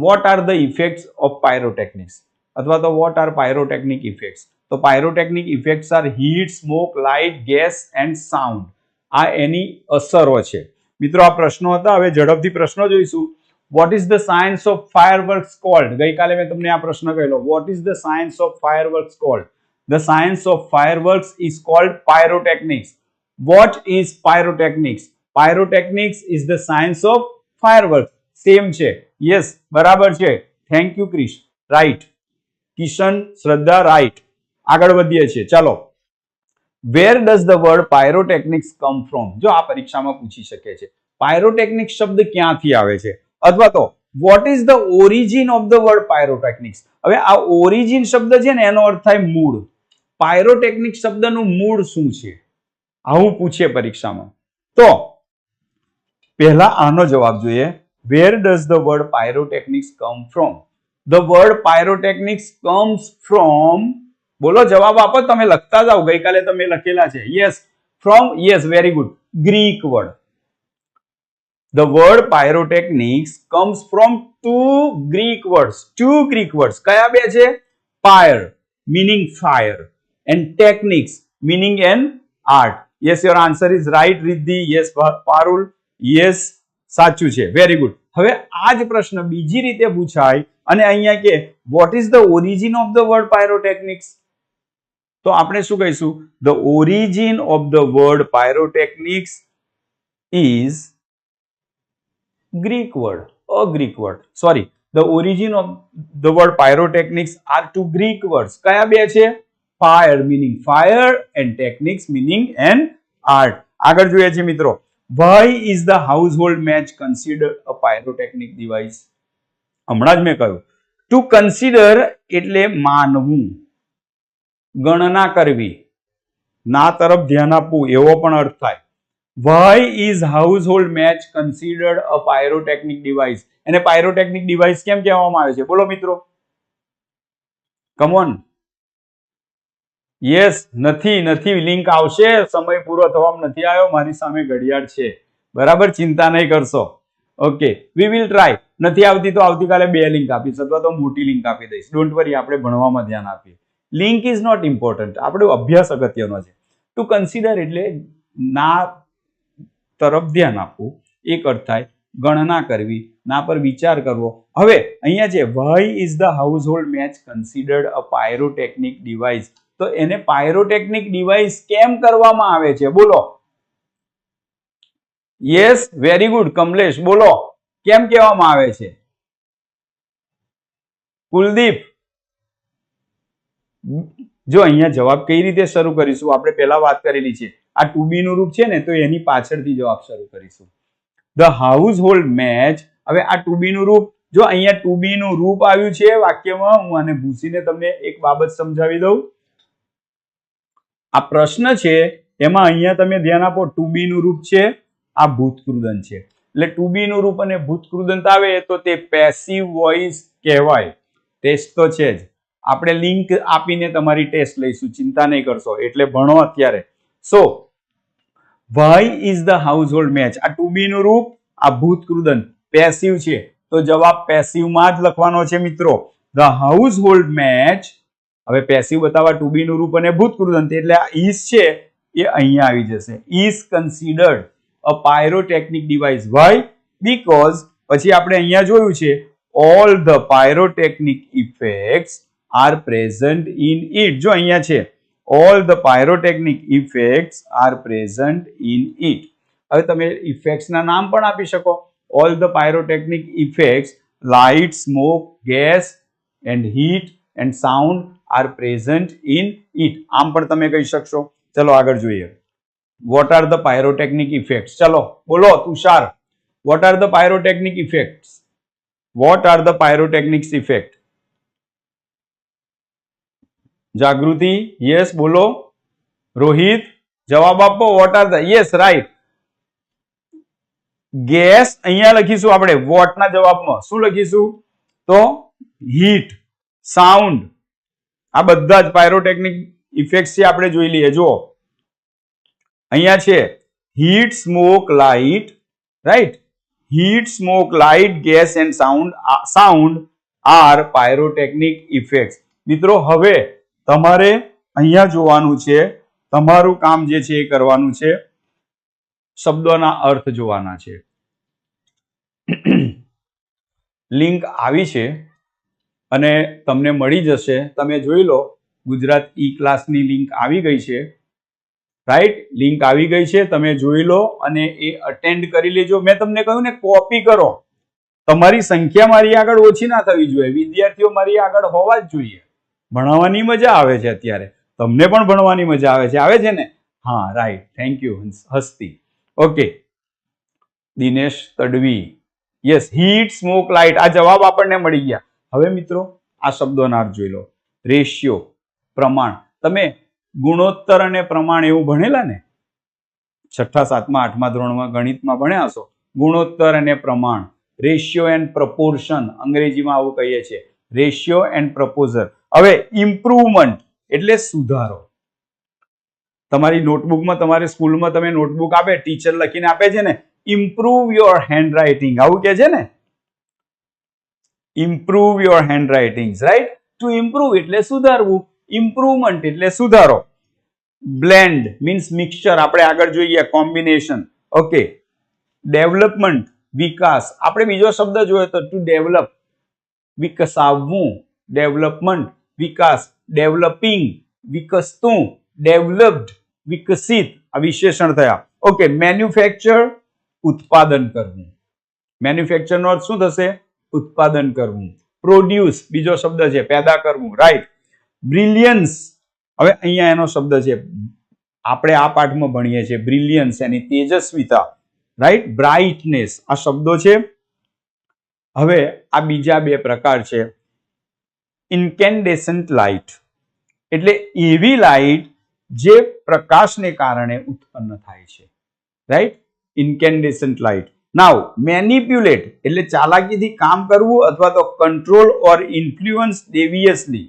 what are the effects of pyrotechnics અથવા તો what are pyrotechnic effects. તો pyrotechnic effects are heat, smoke, light, gas and sound. આ એની અસરો છે. મિત્રો આ પ્રશ્નો હતા, હવે ઝડપથી પ્રશ્નો જોઈશું. What is the science of fireworks called? ગઈકાલે મેં તમને આ પ્રશ્ન કહેલો. What is the science of fireworks called? The science of fireworks is called pyrotechnics. What is pyrotechnics? Pyrotechnics is the science of fireworks. Same છે. યસ, બરાબર છે. Thank you Krish. Right. Kishan, Shraddha, right. આગળ વધીએ છીએ. ચાલો. Where does the word pyrotechnics come from? જો આ પરીક્ષામાં પૂછી શકે છે. પાયરોટેકનિક શબ્દ ક્યાંથી આવે છે? અથવા તો vote is the origin of the word pyrotechnics? હવે આ ઓરિજિન શબ્દ છે ને એનો અર્થ થાય મૂળ. પાયરોટેકનિક શબ્દનું મૂળ શું છે? આવું પૂછે પરીક્ષામાં. તો પહેલા આનો જવાબ જોઈએ. Where does the word pyrotechnics come from? The word pyrotechnics comes from, બોલો જવાબ આપો, તમે લખતા જાઓ. ગઈકાલે તમે લખેલા છે. Yes, from. Yes, very good. Greek word. The word pyrotechnics comes from two Greek words. Two Greek words. કયા બે છે? Pyre, meaning fire, and techniques, meaning an art. Yes, your answer is right, Riddhi. Yes, Parul. Yes, સાચું છે. Very good. હવે આ જ પ્રશ્ન બીજી રીતે પૂછાય અને અહીંયા કે what is the origin of the word pyrotechnics? તો આપણે શું કહીશું? The origin of the word pyrotechnics is Greek word, a Greek word. Sorry, the origin of the word pyrotechnics are two Greek words. કયા બે છે? Pyre meaning fire and techniques meaning an art. આગળ જોઈએ છે મિત્રો. Why is the household match considered a pyrotechnic device? હમણાં જ મેં કહ્યું. To consider એટલે માનવું, ગણના કરવી, ના તરફ ધ્યાન આપવું એવો પણ અર્થ થાય. Why is household match considered a pyrotechnic device? એને pyrotechnic device કેમ કહેવામાં આવે છે? બોલો મિત્રો. Come on. Yes, નથી. લિંક આવશે. સમય પૂરો થવામાં નથી આવ્યો. મારી સામે ઘડિયાળ છે. બરાબર, ચિંતા નહીં કરશો. Okay, we will try. નથી આવતી તો આવતીકાલે 2 લિંક આપીશ અથવા તો મોટી લિંક આપી દઈશ. ડોન્ટ વરી, આપણે ભણવામાં ધ્યાન આપીએ. Link is not important. આપણો અભ્યાસ અગત્યનો છે. ટુ કન્સિડર એટલે ના તરફ ધ્યાન આપવું, એક અર્થ થાય. ગણના કરવી, ના પર વિચાર કરવો. હવે અહીંયા છે why is the household match considered a pyrotechnic device? તો એને પાયરોટેકનિક ડિવાઇસ કેમ કરવામાં આવે છે? બોલો. Yes, very good. કમલેશ, બોલો. કેમ કહેવામાં આવે છે? કુલદીપ, જો અહીંયા જવાબ કઈ રીતે શરૂ કરીશું? આપણે પહેલા વાત કરેલી છે. આ ટુ બી નું રૂપ છે ને, તો એની પાછળથી જવાબ શરૂ કરીશું. The household match. હવે આ ટુ બી નું રૂપ, જો અહીંયા ટુ બી નું રૂપ આવ્યું છે વાક્યમાં, હું આને ભૂસીને તમને એક બાબત સમજાવી દઉં. આ પ્રશ્ન છે એમાં અહીંયા તમે ધ્યાન આપો. ટુ બી નું રૂપ છે, આ ભૂતકૃદંત છે. એટલે ટુ બી નું રૂપ અને ભૂતકૃદંત આવે તો તે પેસિવ વોઇસ કહેવાય. ટેસ્ટ તો છે જ. આપણે લિંક આપીને તમારી ટેસ્ટ લઈશું, ચિંતા નહીં કરશો. એટલે ભણો અત્યારે. So why is the household match? આ ટુ બી નું રૂપ, આ ભૂતકૃદંત પેસિવ છે, તો જવાબ પેસિવમાં જ લખવાનો છે મિત્રો. The household match. હવે પેસિવ બતાવવા ટુ બી નું રૂપ અને ભૂતકૃદંત, એટલે આ ઇઝ છે એ અહીંયા આવી જશે. Is considered a pyrotechnic device. Why? Because પછી આપણે અહીંયા જોયું છે all the pyrotechnic effects are present in it. જો અહીંયા છે all the pyrotechnic effects are present in it. હવે તમે ઇફેક્ટ્સ ના નામ પણ આપી શકો. all the pyrotechnic effects, light, smoke, gas and heat and sound are present in it. આમ પણ તમે કહી શકશો. ચલો આગળ જોઈએ. what are the pyrotechnic effects? ચલો બોલો Tushar. what are the pyrotechnic effects? What are the pyrotechnics effect? Jagruti, yes બોલો. રોહિત, જવાબ આપો. what are the? yes, right. Gas અહીંયા લખીશું આપણે વોટ ના જવાબમાં. શું લખીશું? તો હીટ, સાઉન્ડ, આ બધા જ પાયરોટેકનિક ઇફેક્ટ છે. આપણે જોઈ લઈએ. જો અહીંયા છે heat, smoke, light, right. Heat, smoke, light, gas and sound are pyrotechnic effects. મિત્રો હવે તમારે અહીંયા જોવાનું છે. તમારું કામ જે છે એ કરવાનું છે. શબ્દોના અર્થ જોવાના છે. લિંક આવી છે અને તમને મળી જશે. તમે જોઈ લો, ગુજરાત ઈ ક્લાસની લિંક આવી ગઈ છે. રાઈટ, લિંક આવી ગઈ છે, તમે જોઈ લો અને એ અટેન્ડ કરી લેજો. મેં તમને કહ્યું ને, કોપી કરો. તમારી સંખ્યા મારી આગળ ઓછી ના થવી જોઈએ, વિદ્યાર્થીઓ મારી આગળ હોવા જ જોઈએ. ભણાવવાની મજા આવે છે અત્યારે, તમને પણ ભણવાની મજા આવે છે ને? હા, right, thank you Hasti. Okay, Dinesh Tadvi, yes, heat, smoke, light, આ જવાબ આપણને મળી ગયા. હવે મિત્રો આ શબ્દોનો અર્થ જોઈ લો. રેશિયો, પ્રમાણ. તમે ગુણોત્તર અને પ્રમાણ એવું ભણેલા ને? 6ઠા 7મા 8મા ધોરણમાં ગણિતમાં ભણ્યા હશો. ગુણોત્તર અને પ્રમાણ, રેશિયો એન્ડ પ્રપોર્શન, અંગ્રેજીમાં આવું કહીએ છીએ, રેશિયો એન્ડ પ્રપોઝર. હવે ઇમ્પ્રુવમેન્ટ એટલે સુધારો. તમારી નોટબુકમાં, તમારી સ્કૂલમાં તમે નોટબુક આપે, ટીચર લખીને આપે છે ને, ઇમ્પ્રુવ યોર હેન્ડ રાઇટિંગ, આવું કે છે ને? Improve your hand writing, right? To improve એટલે સુધારવું, ઇમ્પ્રુવમેન્ટ એટલે સુધારો. બ્લેન્ડ મીન્સ મિક્સચર, આપણે આગળ જોઈએ, કોમ્બિનેશન. ઓકે, ડેવલપમેન્ટ વિકાસ, આપણે બીજો શબ્દ જોયો તો ટુ ડેવલપ, વિકસાવવું, ડેવલપમેન્ટ વિકાસ, ડેવલપિંગ વિકસતું, ડેવલપ્ડ વિકસિત, આ વિશેષણ થયા. ઓકે, મેન્યુફેક્ચર ઉત્પાદન કરવું, મેન્યુફેક્ચર નો અર્થ શું થશે? ઉત્પાદન કરવું. પ્રોડ્યુસ બીજો શબ્દ છે, પેદા કરવું, રાઈટ. બ્રિલિયન્સ, હવે અહીંયા એનો શબ્દ છે, આપણે આ પાઠમાં ભણીએ છીએ, બ્રિલિયન્સ એની તેજસ્વીતા, રાઈટ. બ્રાઇટનેસ આ શબ્દો છે. હવે આ બીજા બે પ્રકાર છે. ઇન્કેન્ડેસન્ટ લાઇટ એટલે એવી લાઇટ જે પ્રકાશને કારણે ઉત્પન્ન થાય છે, રાઈટ. ઇન્કેન્ડેસન્ટ લાઇટ. નાઉ મેનિપ્યુલેટ એટલે ચાલાકીથી કામ કરવું અથવા તો કંટ્રોલ ઓર ઇન્ફ્લુઅન્સ ડેવિયસલી.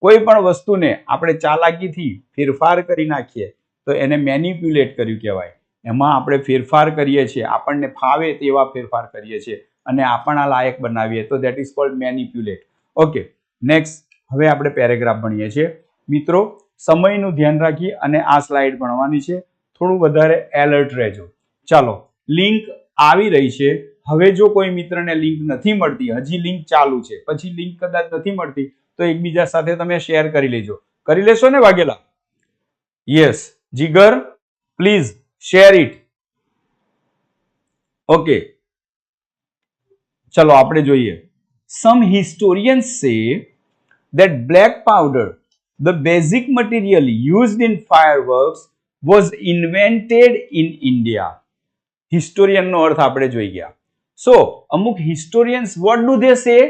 કોઈ પણ વસ્તુને આપણે ચાલાકીથી ફેરફાર કરી નાખીએ તો એને મેનિપ્યુલેટ કર્યું કહેવાય. એમાં આપણે ફેરફાર કરીએ છીએ, આપણને ફાવે તેવા ફેરફાર કરીએ છીએ અને આપણા લાયક બનાવીએ તો that is called manipulate. Okay, next હવે આપણે પેરેગ્રાફ ભણીએ છીએ. મિત્રો સમયનું ધ્યાન રાખી અને આ સ્લાઇડ ભણવાની છે, થોડું વધારે એલર્ટ રહેજો. ચાલો, લિંક આવી રહી છે. હવે જો કોઈ મિત્રને લિંક નથી મળતી, હજી લિંક ચાલુ છે, પછી લિંક કદાચ નથી મળતી તો એકબીજા સાથે તમે શેર કરી લેજો. કરી લેશો ને Vaghela? Yes, Jigar please share it. Okay, ચલો આપણે જોઈએ. Some historians say that black powder, the basic material used in fireworks, was invented in India. Historian નો અર્થ આપણે જોઈ ગયા. So, અમુક historians, what do they say?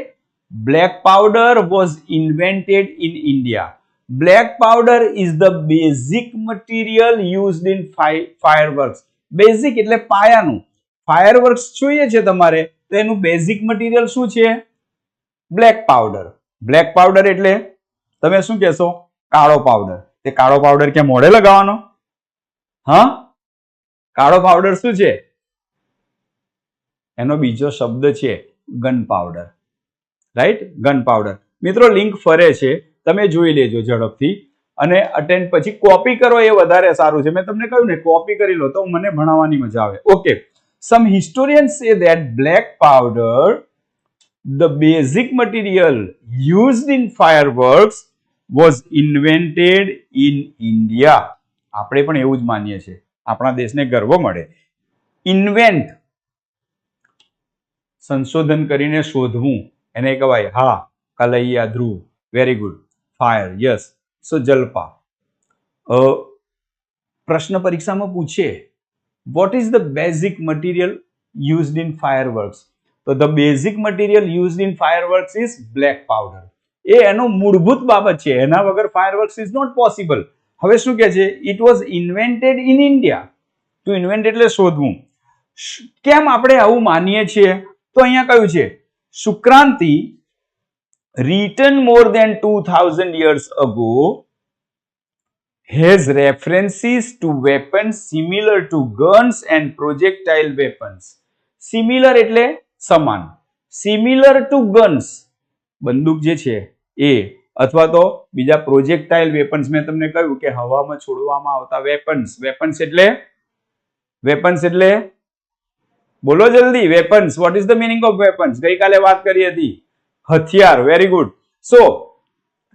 Black powder was invented in India. Black powder is the basic material used in fireworks. Basic એટલે પાયાનું. Fireworks જોઈએ છે તમારે તો એનું બેઝિક મટીરિયલ શું છે? Black powder. બ્લેક પાવડર એટલે તમે શું કહેશો? કાળો પાવડર. તે કાળો પાવડર ક્યાં મોઢે લગાવવાનો? હા, કાળો પાવડર શું છે? એનો બીજો શબ્દ છે gun powder, right? Gun powder. મિત્રો લિંક ફરે છે, તમે જોઈ લેજો ઝડપથી અને અટેન્ડ પછી કોપી કરો એ વધારે સારું છે. મેં તમને કહ્યું ને, કોપી કરી લો તો મને ભણાવવાની મજા આવે. Okay, some historians say that black powder, the basic material used in fireworks, was invented in India. આપણે પણ એવું જ માનીએ છીએ, આપણા દેશને ગર્વ મળે. ઇન્વેન્ટ સંશોધન કરીને શોધવું, એને કહેવાય. હા, Kalaiya, Dhruv, very good. Fire, yes. So Jalpa. પ્રશ્ન પરીક્ષામાં પૂછે, what is the basic material used in fireworks? તો the basic material used in fireworks is black powder. એ એનો મૂળભૂત બાબત છે, એના વગર fireworks is not possible. હવે શું કહે છે? It was invented in India. To invent એટલે શોધવું. કેમ આપણે આવું માનીએ છીએ? તો અહીંયા કહ્યું છે, Sukranti written more than 2000 years ago has references to weapons similar to guns and projectile weapons. Similar એટલે સમાન. Similar to guns, બંદૂક જે છે એ, અથવા તો બીજા પ્રોજેક્ટાઇલ વેપન્સ. મેં તમને કહ્યું કે હવામાં છોડવામાં આવતા વેપન્સ. વેપન્સ એટલે બોલો જલ્દી. Weapons, vote is the meaning of weapons? ગઈકાલે વાત કરી હતી. હથિયાર. Very good. સો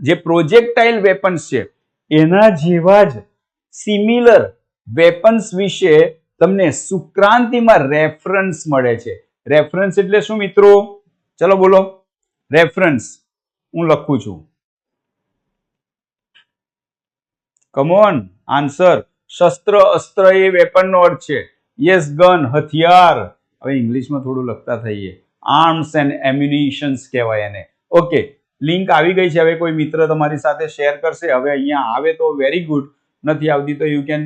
જે પ્રોજેક્ટાઇલ વેપન્સ છે એના જેવા જ સિમિલર વેપન્સ વિશે તમને સુક્રાંતિમાં રેફરન્સ મળે છે. રેફરન્સ એટલે શું મિત્રો? ચલો બોલો. રેફરન્સ હું લખું છું. Come on, answer. શસ્ત્ર, અસ્ત્ર એ વેપન નો અર્થ છે. યસ, ગન, હથિયાર. હવે ઇંગ્લિશમાં થોડું લખતા થઈએ. આર્મ્સ એન્ડ એમ્યુનિશન્સ કહેવાય એને. ઓકે, લિંક આવી ગઈ છે. હવે કોઈ મિત્ર તમારી સાથે શેર કરશે. હવે અહીંયા આવે તો વેરી ગુડ, નથી આવતી તો you can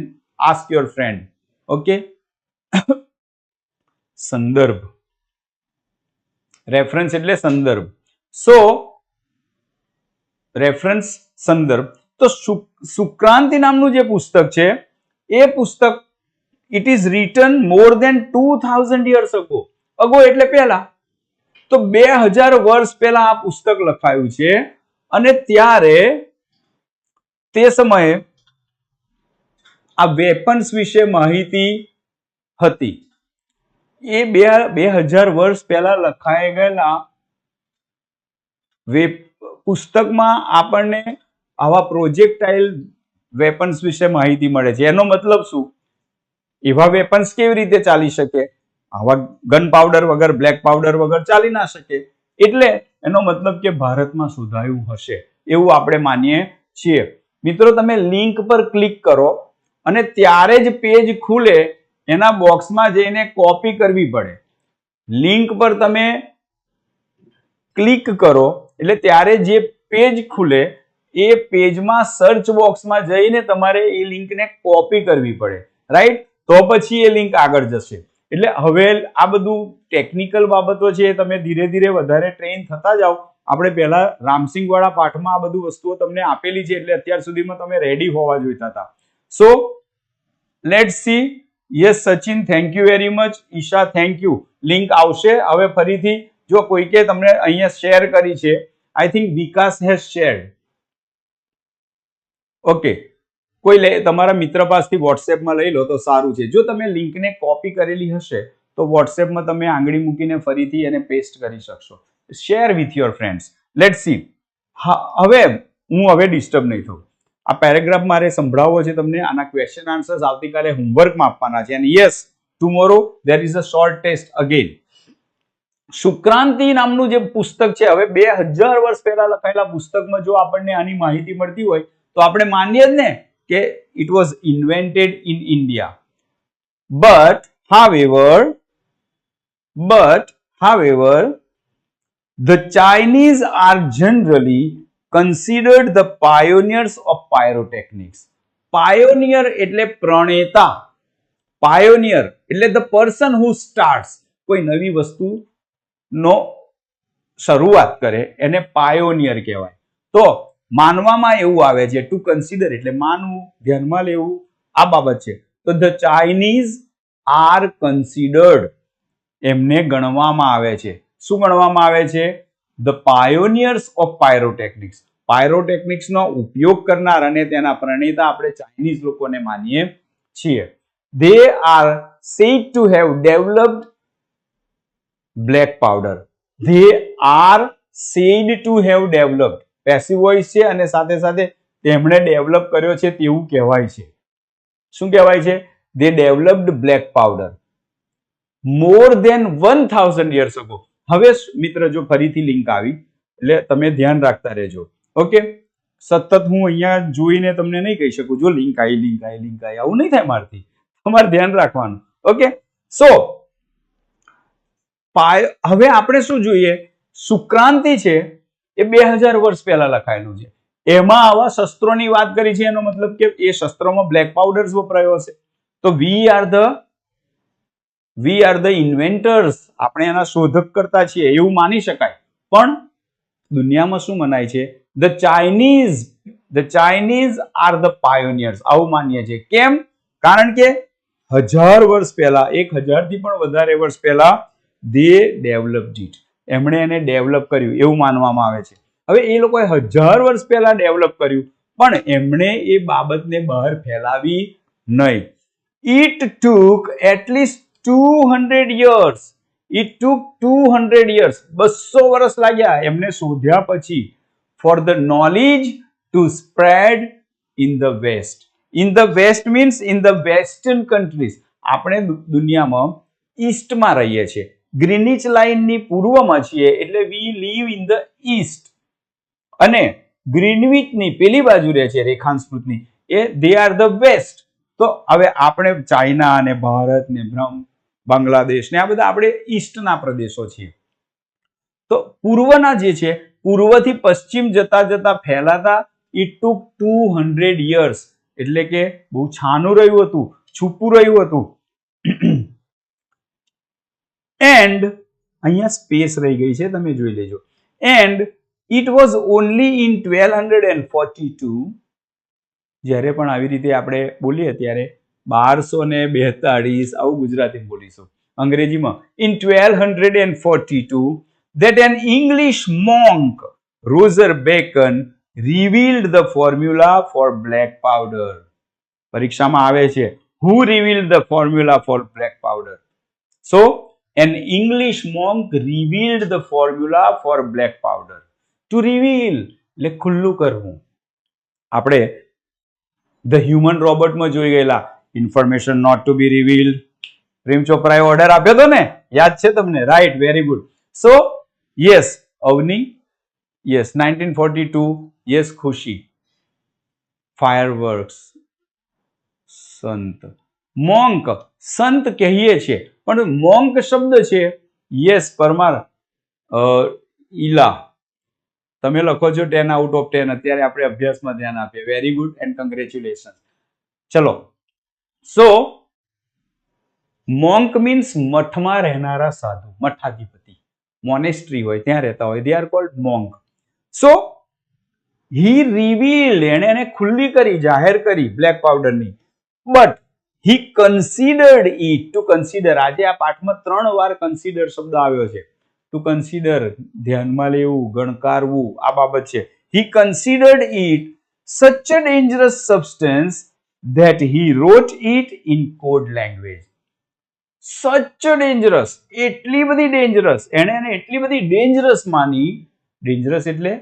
ask your friend. Okay. સંદર્ભ. રેફરન્સ એટલે સંદર્ભ. સો રેફરન્સ, સંદર્ભ. તો સુક્રાંતિ નામનું જે પુસ્તક છે એ પુસ્તક it is written more than 2000 years ago એટલે પહેલા. તો 2000 વર્ષ પહેલા આ પુસ્તક લખાયું છે અને ત્યારે તે સમયે આ વેપન્સ વિશે માહિતી હતી. એ 2000 વર્ષ પહેલા લખાઈ ગયેલા પુસ્તકમાં આપણને આવા પ્રોજેક્ટાઇલ વેપન્સ વિશે માહિતી મળે છે. એનો મતલબ શું? એવા વેપન્સ કેવી રીતે ચાલી શકે? આવા ગન પાવડર વગર, બ્લેક પાવડર વગર ચાલી ના શકે. એટલે એનો મતલબ કે ભારતમાં શોધાયું હશે એવું આપણે માનીએ છીએ. મિત્રો તમે લિંક પર ક્લિક કરો અને ત્યારે જ પેજ ખુલે. એના બોક્સમાં જઈને કોપી કરવી પડે. લિંક પર તમે ક્લિક કરો એટલે ત્યારે જે પેજ ખુલે એ પેજમાં સર્ચ બોક્સમાં જઈને તમારે એ લિંકને કોપી કરવી પડે. રાઈટ? તો પછી એ લિંક આગળ જશે. એટલે હવે આ બધું ટેકનિકલ બાબતો છે, તમે ધીરે ધીરે વધારે ટ્રેન થતા જાઓ. આપણે પહેલા રામસિંગ વાળા પાઠમાં આ બધું વસ્તુઓ તમને આપેલી છે એટલે અત્યાર સુધીમાં તમે રેડી હોવા જોઈતા હતા. So let's see. Yes Sachin, thank you very much. Isha, thank you. Link આવશે હવે ફરીથી. જો કોઈકે તમને અહીંયા શેર કરી છે, I think Vikas has shared. Okay, કોઈ તમારા મિત્ર પાસેથી વોટ્સએપમાં લઈ લો તો સારું છે. જો તમે લિંકને કોપી કરેલી હશે તો વોટ્સએપમાં તમે આંગળી મૂકીને ફરીથી એને પેસ્ટ કરી શકશો. Share with your friends. Let's see. હવે હું ડિસ્ટર્બ નહીં થઉં. આ પેરેગ્રાફ મારે સંભળાવવો છે તમને. આના ક્વેશ્ચન આન્સર્સ આવતીકાલે હોમવર્કમાં આપવાના છે. અને yes, tomorrow there is a short test again. સુક્રાંતિ નામનું જે પુસ્તક છે, હવે 2000 વર્ષ પહેલા લખાયેલા પુસ્તકમાં જો આપણને આની માહિતી મળતી હોય તો આપણે માનીએ જ ને કે it was invented in India. But however the Chinese are generally considered the pioneers of pyrotechnics. Pioneer એટલે પ્રણેતા. Pioneer એટલે the person who starts. કોઈ નવી વસ્તુ નો શરૂઆત કરે એને પાયોનિયર કહેવાય. તો માનવામાં એવું આવે છે, ટુ કન્સિડર એટલે માનવું, ધ્યાનમાં લેવું, આ બાબત છે. તો ધ ચાઇનીઝ આર કન્સિડર્ડ, એમને ગણવામાં આવે છે. શું ગણવામાં આવે છે? The pioneers of pyrotechnics. Pyrotechnics નો ઉપયોગ કરનાર અને તેના પ્રણેતા આપણે ચાઇનીઝ લોકોને માનીએ છીએ. They are said to have developed black powder. They are said to have developed. Passive voice છે અને સાથે સાથે તેમણે ડેવલપ કર્યો છે તેવું કહેવાય છે. શું કહેવાય છે? They developed black powder more than 1000 years ago. હવે મિત્ર જો ફરીથી લિંક આવી એટલે તમે ધ્યાન રાખતા રહેજો. ઓકે, સતત હું અહીંયા જોઈને તમને નહીં કહી શકું જો લિંક આવી આવું નહીં થાય મારથી. તમારે ધ્યાન રાખવાનું. ઓકે, સો હવે આપણે શું જોઈએ? સુક્રાંતિ છે એ 2000 વર્ષ પહેલા લખાયેલું છે. એમાં આવા શસ્ત્રોની વાત કરી છે. એનો મતલબ કે એ શસ્ત્રોમાં બ્લેક પાવડર વપરાયો હશે. તો વી આર ધ ઇન્વેન્ટર્સ. આપણે એના શોધક કરતા છીએ એવું માની શકાય. પણ દુનિયામાં શું મનાય છે? The Chinese are the pioneers. આવું માનીએ છીએ. કેમ? કારણ કે 1000 વર્ષ પહેલા, 1000 થી પણ વધારે વર્ષ પહેલા they developed it. એમણે એને ડેવલપ કર્યું એવું માનવામાં આવે છે. હવે એ લોકોએ 1000 વર્ષ પહેલા ડેવલપ કર્યું પણ એમણે એ બાબતને બહાર ફેલાવી નહીં. It took at least 200 years. It took 200 years. 200 વર્ષ લાગ્યા એમને શોધ્યા પછી for the knowledge to spread in the West. In the West means in the Western countries. આપણે દુનિયામાં ઈસ્ટમાં રહીએ છીએ. ગ્રીનિચ લાઇનની પૂર્વમાં છીએ એટલે we live in the east. અને ગ્રીનવિચની પેલી બાજુ રહે છે રેખાંશ એ they are the west. તો હવે આપણે ચાઇના અને ભારત ને બાંગ્લાદેશ ને આ બધા આપણે ઈસ્ટના પ્રદેશો છીએ. તો પૂર્વના જે છે પૂર્વથી પશ્ચિમ જતા જતા ફેલાતા it took 200 years. એટલે કે બહુ છાનું રહ્યું હતું, છુપું રહ્યું હતું. and અહીંયા સ્પેસ રહી ગઈ છે, તમે જોઈ લેજો. and it was only in 1242 જ્યારે પણ આવી રીતે આપણે બોલીએ ત્યારે 1242 આવું ગુજરાતીમાં બોલીશું. અંગ્રેજીમાં in 1242 that an English monk Roger Bacon revealed the formula for black powder. પરીક્ષામાં આવે છે who revealed the formula for black powder. So an English monk revealed the formula for black powder. To reveal એટલે ખુલ્લું કરવું. આપણે ધ હ્યુમન રોબોટમાં જોઈ ગયેલા information not to be revealed. Prem ચોપરાએ ઓર્ડર આપ્યો હતો ને, યાદ છે તમને? Right, very good. So yes Avani, yes 1942, yes Khushi. Fireworks. સંત, મોંક સંત કહીએ છીએ પણ મોંક શબ્દ છે. યસ પરમાર, ઈલા તમે લખો છો 10 out of 10. અત્યારે આપણે અભ્યાસમાં ધ્યાન આપીએ. Very good and congratulation. ચલો, સો મોંક મીન્સ મઠમાં રહેનારા સાધુ, મઠાધિપતિ. મોનેસ્ટ્રી હોય ત્યાં રહેતા હોય, they are called monk. So he revealed, એને ખુલ્લી કરી, જાહેર કરી બ્લેક પાવડરની. But he considered it. to consider, આજે આ પાઠમાં 3 વાર consider શબ્દ આવ્યો છે. ટુ કન્સિડર, ધ્યાનમાં લેવું, ગણકારવું, આ બાબત છે. He considered it such a dangerous substance that he wrote it in code language. Such a dangerous, એટલી બધી ડેન્જરસ, એને એટલી બધી ડેન્જરસ માની. ડેન્જરસ એટલે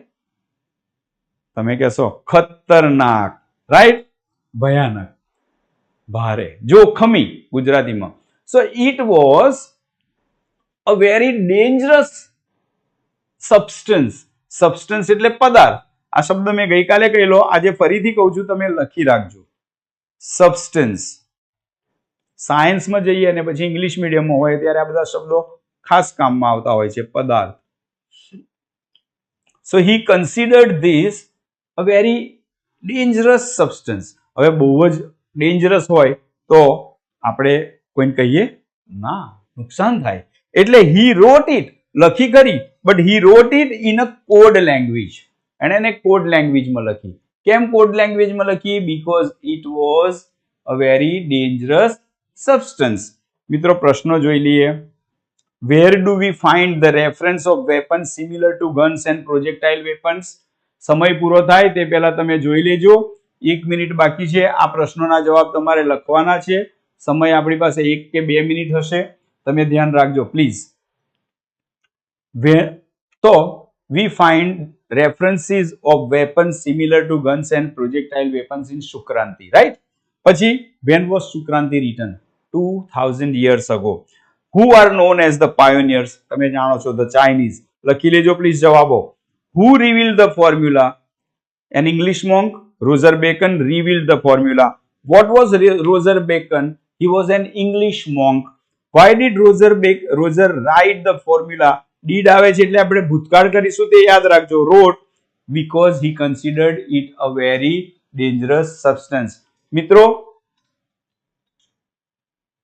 તમે કહેશો ખતરનાક, રાઈટ? ભયાનક, ભારે, જોખમી ગુજરાતીમાં. So it was a very dangerous substance. Substance એટલે પદાર્થ. આ શબ્દ મેં ગઈકાલે કહેલો, આજે ફરીથી કહું છું, તમે લખી રાખજો. સબસ્ટન્સ. સાયન્સમાં જઈએ અને પછી ઇંગ્લિશ મીડિયમમાં હોય ત્યારે આ બધા શબ્દો ખાસ કામમાં આવતા હોય છે. પદાર્થ. So he considered this a very dangerous substance. હવે બહુ જ ડેન્જરસ હોય તો આપણે કોઈને કહીએ ના, નુકસાન થાય. એટલે he wrote it, લખી કરી, but he wrote it in a code language. એને કોડ લેંગ્વેજમાં લખી. કેમ કોડ લેંગ્વેજમાં લખી? because it was a very dangerous substance. મિત્રો પ્રશ્નો જોઈ લઈએ. where do we find the reference of weapons similar to guns and projectile weapons? સમય પૂરો થાય તે પહેલા તમે જોઈ લેજો. 1 મિનિટ બાકી છે. આ પ્રશ્નોના જવાબ તમારે લખવાના છે. સમય આપણી પાસે 1 કે 2 મિનિટ હશે. તમે ધ્યાન રાખજો પ્લીઝ. તો we find references of weapons similar to guns and projectile weapons in Sukranti, right? પછી when was Sukranti written? 2000 years ago. Who are known as the pioneers? તમે જાણો છો, the Chinese. લખી લેજો પ્લીઝ જવાબો. Who revealed the formula? An English monk, Roger Bacon, revealed the formula. What was Roger Bacon? He was an English monk. Why did Roger write the formula? Did આવે છે એટલે આપણે ભૂતકાળ કરીશું તે યાદ રાખજો. wrote because he considered it a very dangerous substance. મિત્રો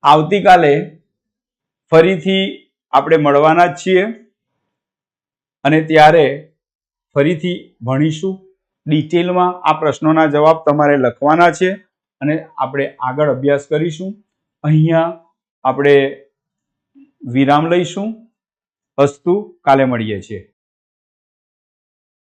આવતીકાલે ફરીથી આપણે મળવાના જ છીએ અને ત્યારે ફરીથી ભણીશું. ડિટેલમાં આ પ્રશ્નોના જવાબ તમારે લખવાના છે અને આપણે આગળ અભ્યાસ કરીશું. અહીંયા આપણે વિરામ લઈશું. અસ્તુ, કાલે મળીએ છીએ.